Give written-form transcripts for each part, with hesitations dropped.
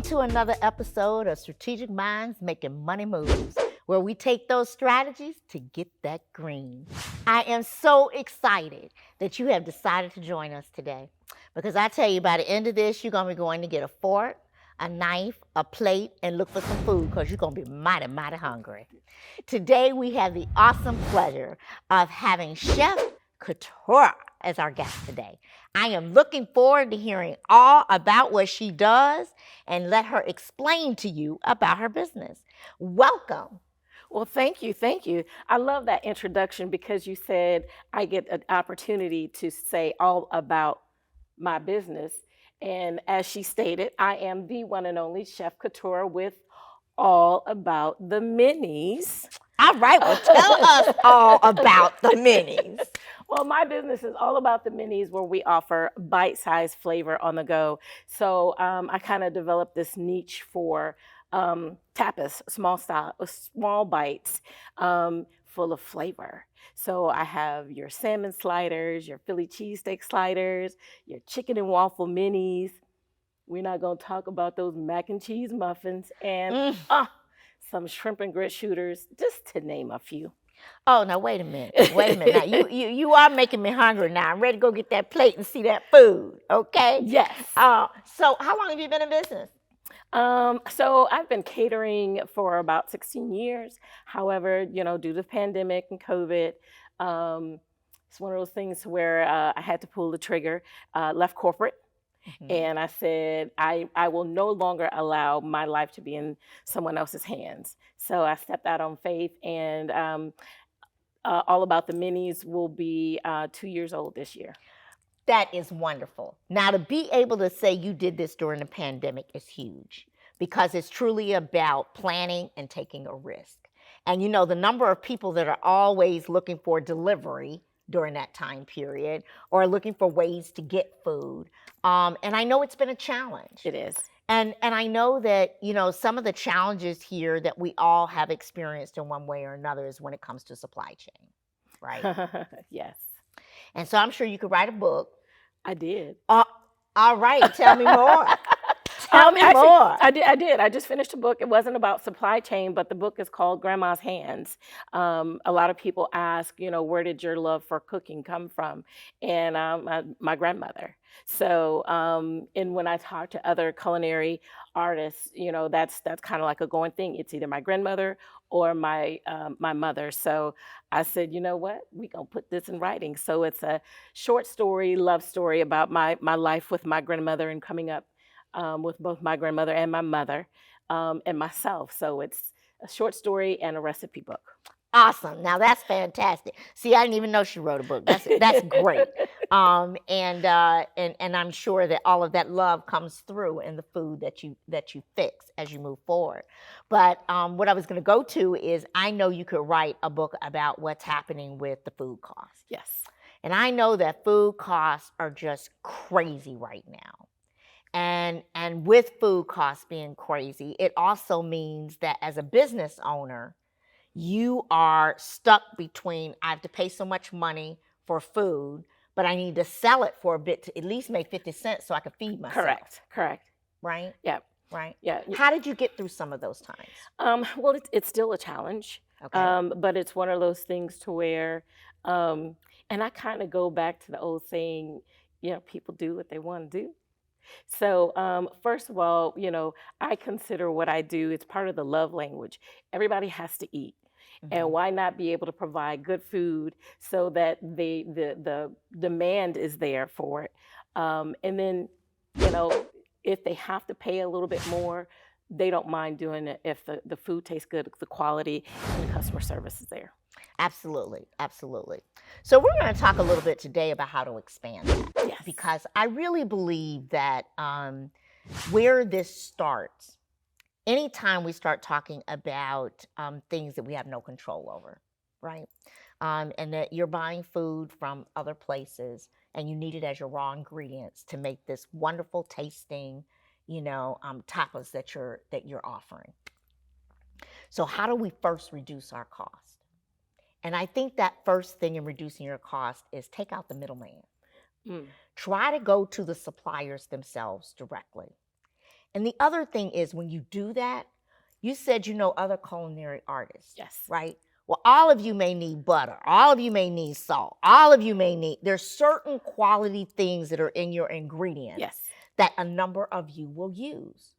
to another episode of Strategic Minds Making Money Moves, where we take those strategies to get that green. I am so excited that you have decided to join us today because I tell you, by the end of this, you're going to be going to get a fork, a knife, a plate, and look for some food because you're going to be mighty, mighty hungry. Today, we have the awesome pleasure of having Chef Kitura as our guest today. I am looking forward to hearing all about what she does and let her explain to you about her business. Welcome. Well, thank you. Thank you. I love that introduction because you said I get an opportunity to say all about my business. And as she stated, I am the one and only Chef Kitura with all about the minis. All right, well, tell us all about the minis. Well, my business is all about the minis where we offer bite-sized flavor on the go. So I kind of developed this niche for tapas, small bites full of flavor. So I have your salmon sliders, your Philly cheesesteak sliders, your chicken and waffle minis. We're not going to talk about those mac and cheese muffins and some shrimp and grit shooters, just to name a few. Oh, now wait a minute. Wait a minute. Now you are making me hungry now. I'm ready to go get that plate and see that food. Okay? Yes. So how long have you been in business? So I've been catering for about 16 years. However, due to the pandemic and COVID, it's one of those things where I had to pull the trigger, left corporate. And I said, I will no longer allow my life to be in someone else's hands. So I stepped out on faith, and All About the Minis will be 2 years old this year. That is wonderful. Now, to be able to say you did this during the pandemic is huge because it's truly about planning and taking a risk. And the number of people that are always looking for delivery during that time period or looking for ways to get food. And I know it's been a challenge. It is. And I know that, some of the challenges here that we all have experienced in one way or another is when it comes to supply chain, right? Yes. And so I'm sure you could write a book. I did. All right. Tell me more. Tell me Actually, more. I did. I just finished a book. It wasn't about supply chain, but the book is called Grandma's Hands. A lot of people ask, where did your love for cooking come from? And my grandmother. So, and when I talk to other culinary artists, that's kind of like a going thing. It's either my grandmother or my mother. So I said, you know what? We're going to put this in writing. So it's a short story, love story about my life with my grandmother and coming up with both my grandmother and my mother and myself. So it's a short story and a recipe book. Awesome. Now that's fantastic. See, I didn't even know she wrote a book. That's great. And I'm sure that all of that love comes through in the food that you fix as you move forward. But what I was going to go to is I know you could write a book about what's happening with the food costs. Yes. And I know that food costs are just crazy right now. And with food costs being crazy, it also means that as a business owner, you are stuck between I have to pay so much money for food, but I need to sell it for a bit to at least make 50 cents so I can feed myself. Correct. Right? Yeah. Right? Yeah. How did you get through some of those times? Well, it's still a challenge, Okay. but it's one of those things to where, and I kind of go back to the old saying, people do what they want to do. So, first of all, I consider what I do, it's part of the love language. Everybody has to eat. And why not be able to provide good food so that the demand is there for it? And then, if they have to pay a little bit more, they don't mind doing it if the food tastes good, the quality, and the customer service is there. Absolutely. Absolutely. So we're going to talk a little bit today about how to expand that. Yes. Because I really believe that where this starts, anytime we start talking about things that we have no control over, right? And that you're buying food from other places and you need it as your raw ingredients to make this wonderful tasting, tapas that you're offering. So how do we first reduce our cost? And I think that first thing in reducing your cost is take out the middleman. Try to go to the suppliers themselves directly. And the other thing is when you do that, you said you know other culinary artists, Yes. right? Well, all of you may need butter. All of you may need salt. All of you may need, there's certain quality things that are in your ingredients Yes. that a number of you will use.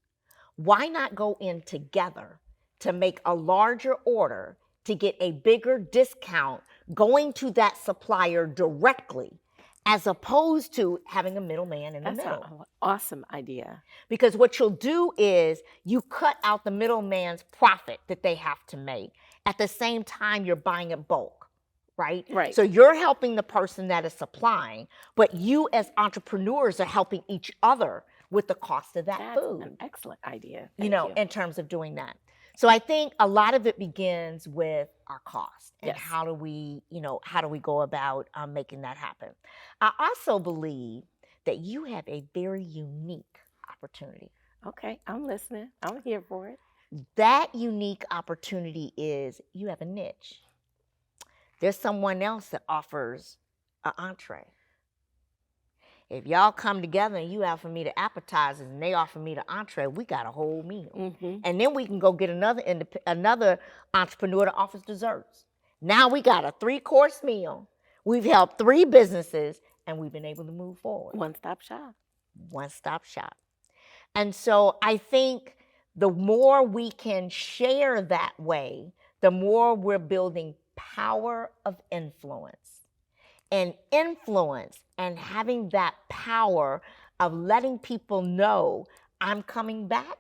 Why not go in together to make a larger order to get a bigger discount going to that supplier directly as opposed to having a middleman in the That's an middle? awesome idea. Because what you'll do is you cut out the middleman's profit that they have to make. At the same time, you're buying in bulk, right? Right. So you're helping the person that is supplying, but you as entrepreneurs are helping each other with the cost of that That's food, an excellent idea. you Thank know, you. in terms of doing that. So I think a lot of it begins with our cost and Yes. how do we, how do we go about making that happen? I also believe that you have a very unique opportunity. Okay, I'm listening. I'm here for it. That unique opportunity is you have a niche. There's someone else that offers an entree. If y'all come together and you offer me the appetizers and they offer me the entree, we got a whole meal. Mm-hmm. And then we can go get another entrepreneur that offers desserts. Now we got a 3-course meal. We've helped 3 businesses and we've been able to move forward. One-stop shop. One-stop shop. And so I think the more we can share that way, the more we're building power of influence. And influence and having that power of letting people know I'm coming back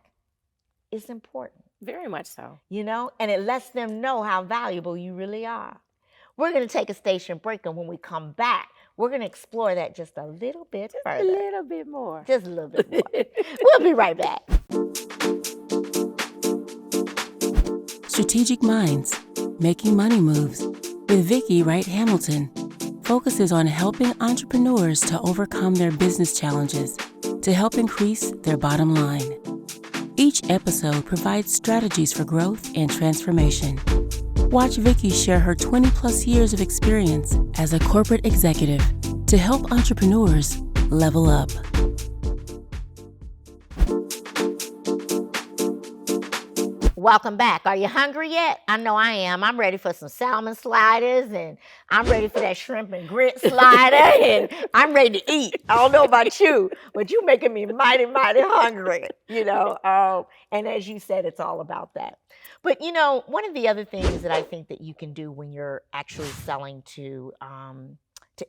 is important, Very much so. and it lets them know how valuable you really are. We're going to take a station break, and when we come back, we're going to explore that just a little bit further. A little bit more. Just a little bit more. We'll be right back. Strategic Minds, Making Money Moves with Vicki Wright Hamilton focuses on helping entrepreneurs to overcome their business challenges to help increase their bottom line. Each episode provides strategies for growth and transformation. Watch Vicki share her 20-plus years of experience as a corporate executive to help entrepreneurs level up. Welcome back. Are you hungry yet? I know I am. I'm ready for some salmon sliders, and I'm ready for that shrimp and grit slider, and I'm ready to eat. I don't know about you, but you're making me mighty, mighty hungry, and as you said, it's all about that. But, one of the other things that I think that you can do when you're actually selling to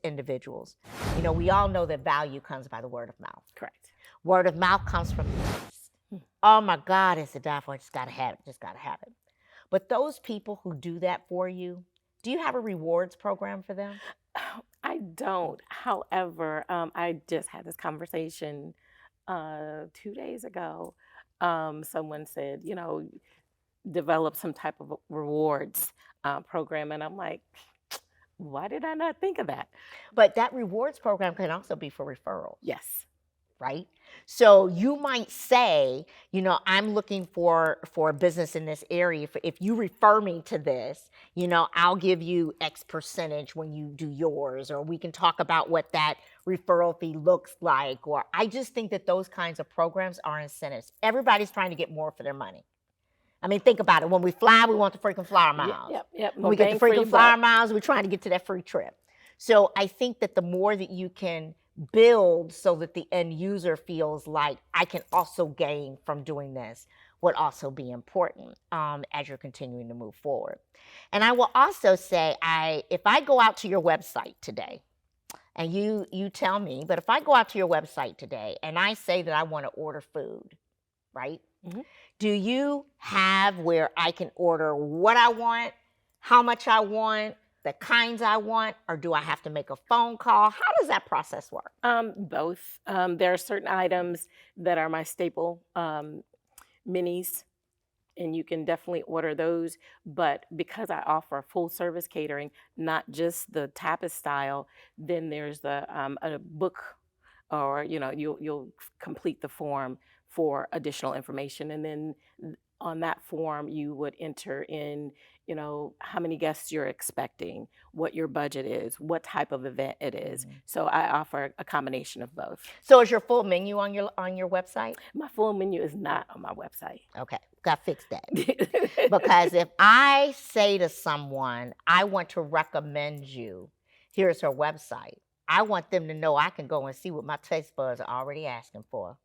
individuals, we all know that value comes by the word of mouth. Correct. Word of mouth comes from the taste. Oh my God, it's a die for it. Just gotta have it. But those people who do that for you, do you have a rewards program for them? I don't. However, I just had this conversation 2 days ago. Someone said, develop some type of rewards program. And I'm like, why did I not think of that? But that rewards program can also be for referrals. Yes. Right? So you might say, I'm looking for a business in this area. If you refer me to this, I'll give you X percentage when you do yours, or we can talk about what that referral fee looks like. Or I just think that those kinds of programs are incentives. Everybody's trying to get more for their money. I mean, think about it. When we fly, we want the freaking flyer miles. Yep. When we get the freaking flyer miles, we're trying to get to that free trip. So I think that the more that you can build so that the end user feels like I can also gain from doing this would also be important as you're continuing to move forward. And I will also say, if I go out to your website today, and you tell me, but if I go out to your website today and I say that I want to order food, right? Mm-hmm. Do you have where I can order what I want, how much I want, the kinds I want, or do I have to make a phone call? How does that process work? Both. There are certain items that are my staple minis, and you can definitely order those. But because I offer full service catering, not just the tapas style, then there's a book, or you'll complete the form for additional information, and then on that form, you would enter in, how many guests you're expecting, what your budget is, what type of event it is. Mhm. So I offer a combination of both. So is your full menu on your website? My full menu is not on my website. Okay, got to fix that. Because if I say to someone, I want to recommend you, here's her website, I want them to know I can go and see what my taste buds are already asking for.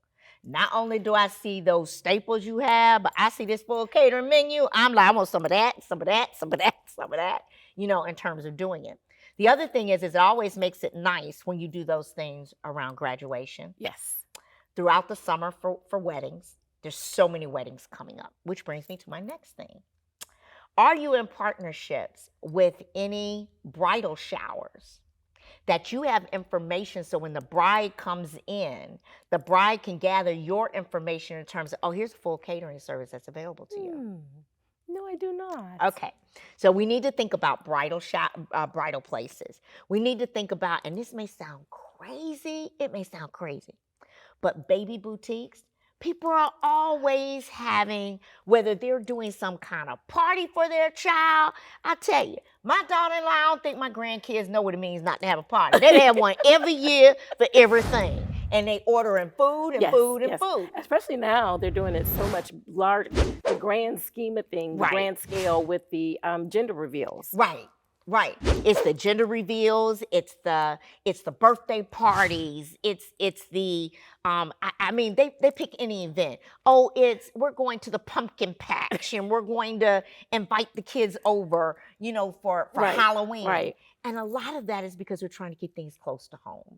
Not only do I see those staples you have, but I see this full catering menu. I'm like, I want some of that, some of that, some of that, some of that, in terms of doing it. The other thing is it always makes it nice when you do those things around graduation. Yes. Throughout the summer for weddings. There's so many weddings coming up, which brings me to my next thing. Are you in partnerships with any bridal showers that you have information so when the bride comes in, the bride can gather your information in terms of, oh, here's a full catering service that's available to you? No, I do not. Okay, so we need to think about bridal places. We need to think about, and this may sound crazy, but baby boutiques, people are always having, whether they're doing some kind of party for their child. I tell you, my daughter-in-law, I don't think my grandkids know what it means not to have a party. They have one every year for everything. And they ordering food and food and food. Especially now, they're doing it so much large, the grand scheme of things, the grand scale with the gender reveals. Right. It's the gender reveals. It's the birthday parties. It's the I mean they pick any event. Oh, we're going to the pumpkin patch and we're going to invite the kids over, for Halloween. Right. And a lot of that is because we're trying to keep things close to home.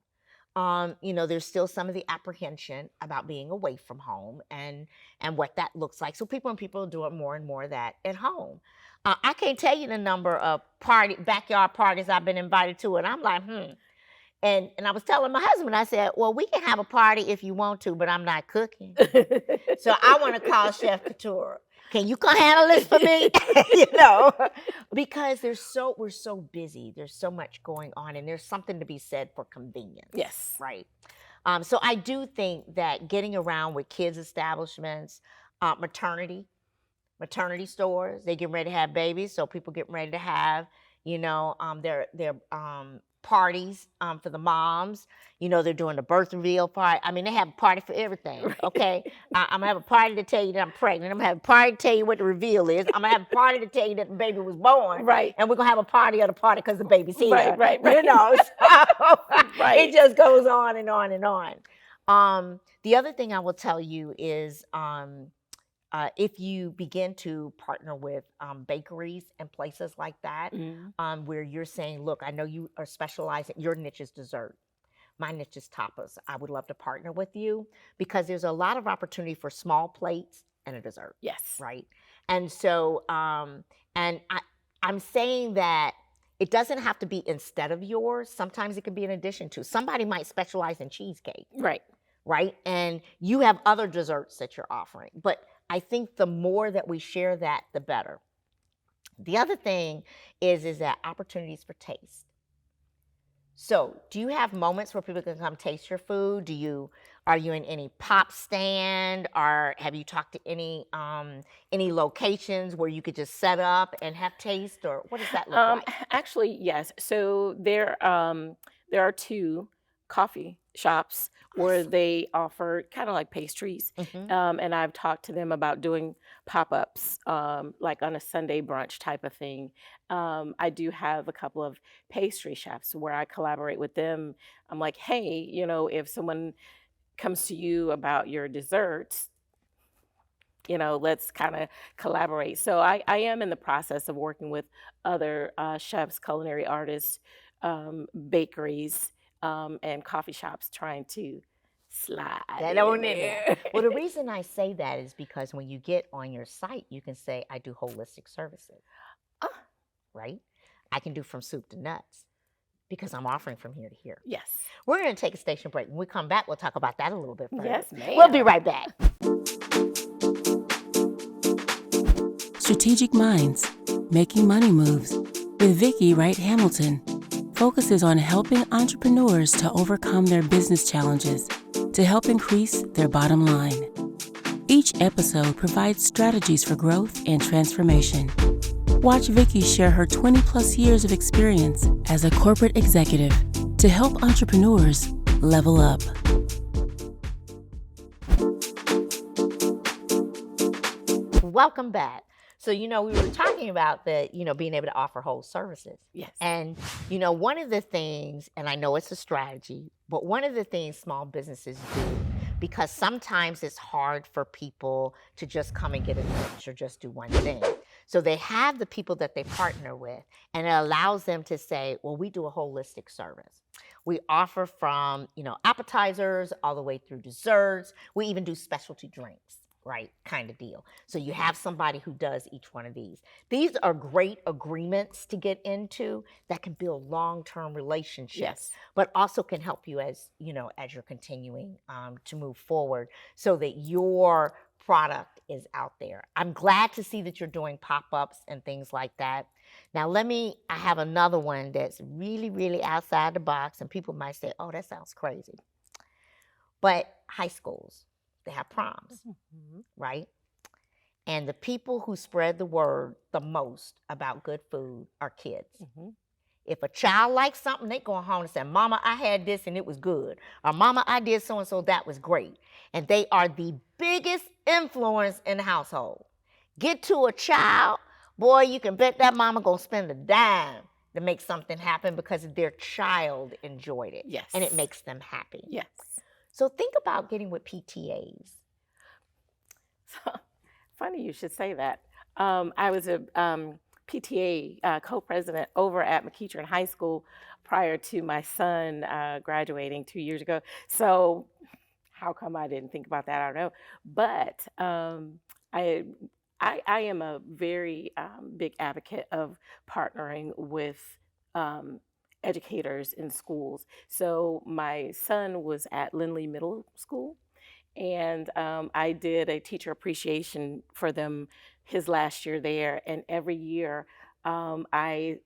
There's still some of the apprehension about being away from home and what that looks like. So people are doing more and more of that at home. I can't tell you the number of backyard parties I've been invited to, and I'm like, And I was telling my husband, I said, well, we can have a party if you want to, but I'm not cooking. So I want to call Chef Kitura. Can you come handle this for me? Because we're so busy. There's so much going on, and there's something to be said for convenience. Yes. Right. So I do think that getting around with kids' establishments, maternity stores, they get ready to have babies, so people get ready to have, their parties for the moms. They're doing the birth reveal party. I mean, they have a party for everything, okay? I'm going to have a party to tell you that I'm pregnant. I'm going to have a party to tell you what the reveal is. I'm going to have a party to tell you that the baby was born. Right. And we're going to have a party at a party because the baby's here. Right. So Right. It just goes on and on and on. The other thing I will tell you is if you begin to partner with bakeries and places like that, where you're saying, look, I know you are specializing, your niche is dessert. My niche is tapas. I would love to partner with you because there's a lot of opportunity for small plates and a dessert. Yes. Right. And so, I'm saying that it doesn't have to be instead of yours. Sometimes it can be in addition to. Somebody might specialize in cheesecake. Right. And you have other desserts that you're offering. But I think the more that we share that, the better. The other thing is that opportunities for taste. So do you have moments where people can come taste your food? Are you in any pop stand, or have you talked to any locations where you could just set up and have taste, or what does that look like? Actually, yes. So there are 2 coffee shops where they offer kind of like pastries. And I've talked to them about doing pop-ups, like on a Sunday brunch type of thing. I do have a couple of pastry chefs where I collaborate with them. I'm like, hey, if someone comes to you about your desserts, let's kind of collaborate. So I am in the process of working with other chefs, culinary artists, bakeries, and coffee shops, trying to slide that on in there. Well, the reason I say that is because when you get on your site, you can say, I do holistic services. Right? I can do from soup to nuts because I'm offering from here to here. Yes. We're going to take a station break. When we come back, we'll talk about that a little bit further. Yes, ma'am. We'll be right back. Strategic Minds, Making Money Moves with Vicki Wright Hamilton focuses on helping entrepreneurs to overcome their business challenges to help increase their bottom line. Each episode provides strategies for growth and transformation. Watch Vicki share her 20-plus years of experience as a corporate executive to help entrepreneurs level up. Welcome back. So, we were talking about being able to offer whole services. Yes. And, one of the things, and I know it's a strategy, but one of the things small businesses do, because sometimes it's hard for people to just come and get a niche or just do one thing. So they have the people that they partner with, and it allows them to say, well, we do a holistic service. We offer from, appetizers all the way through desserts. We even do specialty drinks, right? Kind of deal. So you have somebody who does each one of these. These are great agreements to get into that can build long-term relationships, Yes. but also can help you as you're continuing to move forward so that your product is out there. I'm glad to see that you're doing pop-ups and things like that. Now, I have another one that's really, really outside the box, and people might say, oh, that sounds crazy. But high schools, they have proms, right? And the people who spread the word the most about good food are kids. If a child likes something, they go home and say, Mama, I had this and it was good. Or Mama, I did so-and-so, that was great. And they are the biggest influence in the household. Get to a child, boy, you can bet that mama gonna spend a dime to make something happen because their child enjoyed it. Yes. And it makes them happy. Yes. So think about getting with PTAs. So, funny you should say that. I was a PTA co-president over at McKeitron High School prior to my son graduating 2 years ago. So how come I didn't think about that? I don't know. But I am a very big advocate of partnering with educators in schools. So my son was at Lindley Middle School, and I did a teacher appreciation for them his last year there. And every year I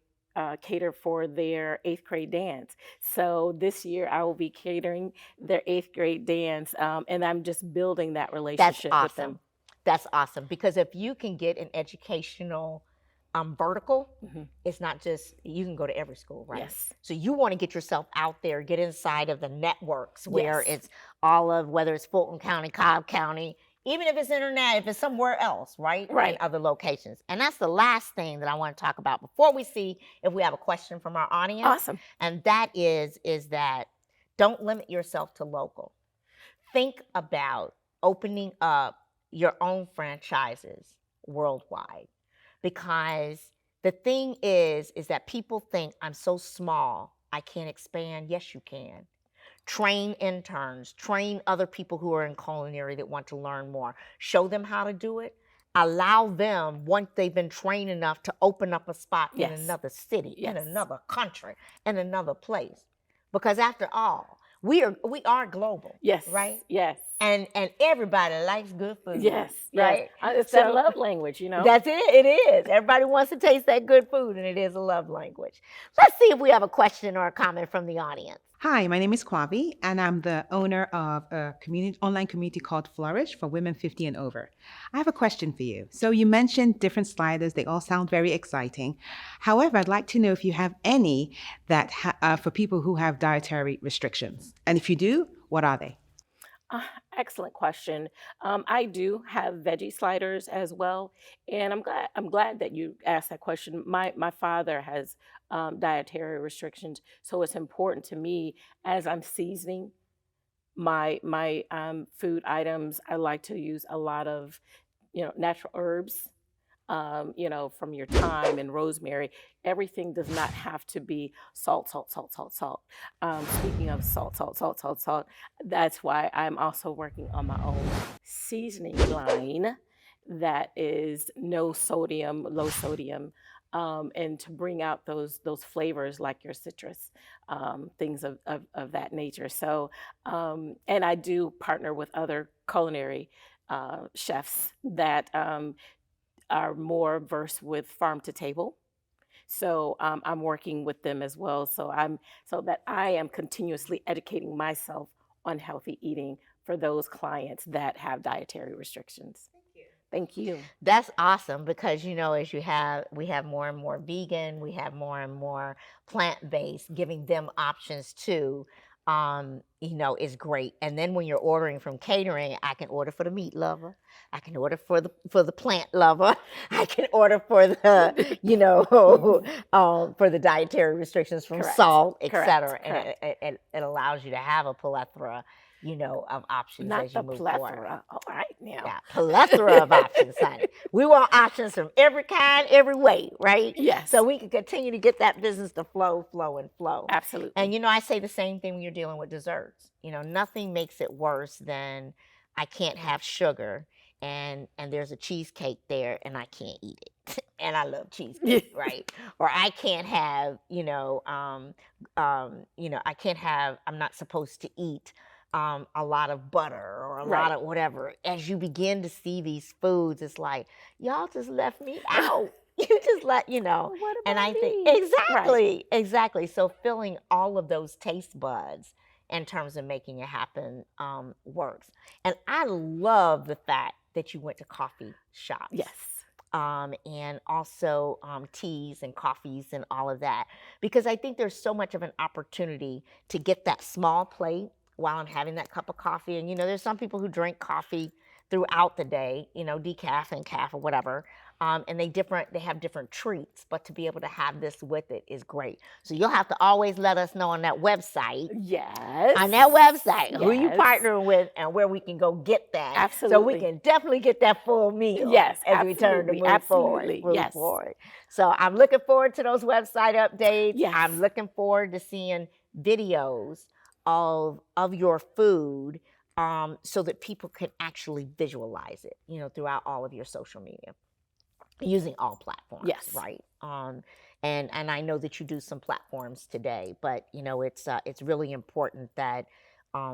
cater for their 8th grade dance. So this year I will be catering their 8th grade dance, and I'm just building that relationship with them. That's awesome, because if you can get an educational vertical, it's not just, you can go to every school, right? Yes. So you want to get yourself out there, get inside of the networks where Yes. it's all of, whether it's Fulton County, Cobb County, even if it's internet, if it's somewhere else, right? Right. In other locations. And that's the last thing that I want to talk about before we see if we have a question from our audience. Awesome. And that is that don't limit yourself to local. Think about opening up your own franchises worldwide. Because the thing is that people think, I'm so small, I can't expand. Yes, you can. Train interns, train other people who are in culinary that want to learn more. Show them how to do it. Allow them, once they've been trained enough, to open up a spot in another city, in another country, in another place. Because after all, we are global. Yes. Right? Yes. And everybody likes good food. Yes. Right? It's that love language, That's it. It is. Everybody wants to taste that good food, and it is a love language. Let's see if we have a question or a comment from the audience. Hi, my name is Kwavi, and I'm the owner of a online community called Flourish for women 50 and over. I have a question for you. So you mentioned different sliders. They all sound very exciting. However, I'd like to know if you have any that for people who have dietary restrictions. And if you do, what are they? Excellent question. I do have veggie sliders as well, and I'm glad that you asked that question. My father has dietary restrictions, so it's important to me as I'm seasoning my food items. I like to use a lot of natural herbs. From your thyme and rosemary. Everything does not have to be salt. Speaking of salt, that's why I'm also working on my own seasoning line that is no sodium, low sodium, and to bring out those flavors like your citrus, things of that nature. So, and I do partner with other culinary chefs that are more versed with farm to table. So I'm working with them as well. So that I am continuously educating myself on healthy eating for those clients that have dietary restrictions. Thank you. That's awesome because as we have more and more vegan, we have more and more plant-based, giving them options too. Is great. And then when you're ordering from catering, I can order for the meat lover, I can order for the plant lover, I can order for the for the dietary restrictions from Correct. salt, Correct. etc. And Correct. it allows you to have a plethora of options Not as you the move forward. plethora. All right now. Yeah, plethora of options, honey. We want options from every kind, every way, right? Yes. So we can continue to get that business to flow, flow. Absolutely. And I say the same thing when you're dealing with desserts. Nothing makes it worse than I can't have sugar and there's a cheesecake there and I can't eat it. And I love cheesecake, right? Or I can't have, I can't have, I'm not supposed to eat a lot of butter or a lot of whatever. As you begin to see these foods, it's like, y'all just left me out. You just let, What and about I think, me? exactly. So filling all of those taste buds in terms of making it happen works. And I love the fact that you went to coffee shops. Yes. And also teas and coffees and all of that. Because I think there's so much of an opportunity to get that small plate while I'm having that cup of coffee. And, there's some people who drink coffee throughout the day, decaf and calf or whatever. And they have different treats, but to be able to have this with it is great. So you'll have to always let us know on that website. Yes. On that website, who you Yes. partnering with and where we can go get that. Absolutely. So we can definitely get that full meal. Yes, As we turn to absolutely. move Yes. forward. So I'm looking forward to those website updates. Yes. I'm looking forward to seeing videos of your food so that people can actually visualize it, throughout all of your social media. Using all platforms, Yes. right? And I know that you do some platforms today, but it's really important that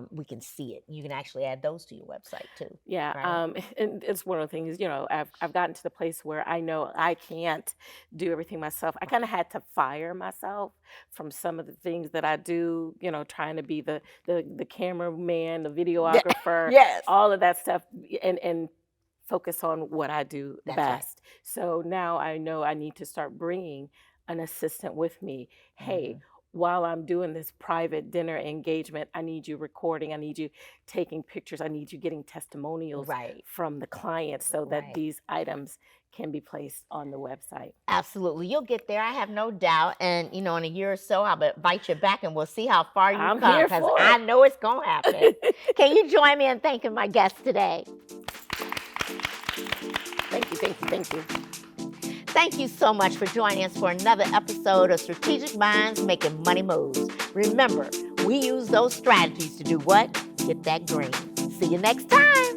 we can see it. You can actually add those to your website too. Yeah, right? and it's one of the things, I've gotten to the place where I know I can't do everything myself. I kind of had to fire myself from some of the things that I do, trying to be the cameraman, the videographer, Yes. all of that stuff, and focus on what I do That's right. best. So now I know I need to start bringing an assistant with me. Hey, while I'm doing this private dinner engagement, I need you recording, I need you taking pictures, I need you getting testimonials Right. from the clients so that Right. these items can be placed on the website. Absolutely. You'll get there. I have no doubt. And, in a year or so, I'll invite you back and we'll see how far you I'm come here because for I it. know it's going to happen. Can you join me in thanking my guests today? Thank you, thank you, thank you. Thank you so much for joining us for another episode of Strategic Minds Making Money Moves. Remember, we use those strategies to do what? Get that green. See you next time.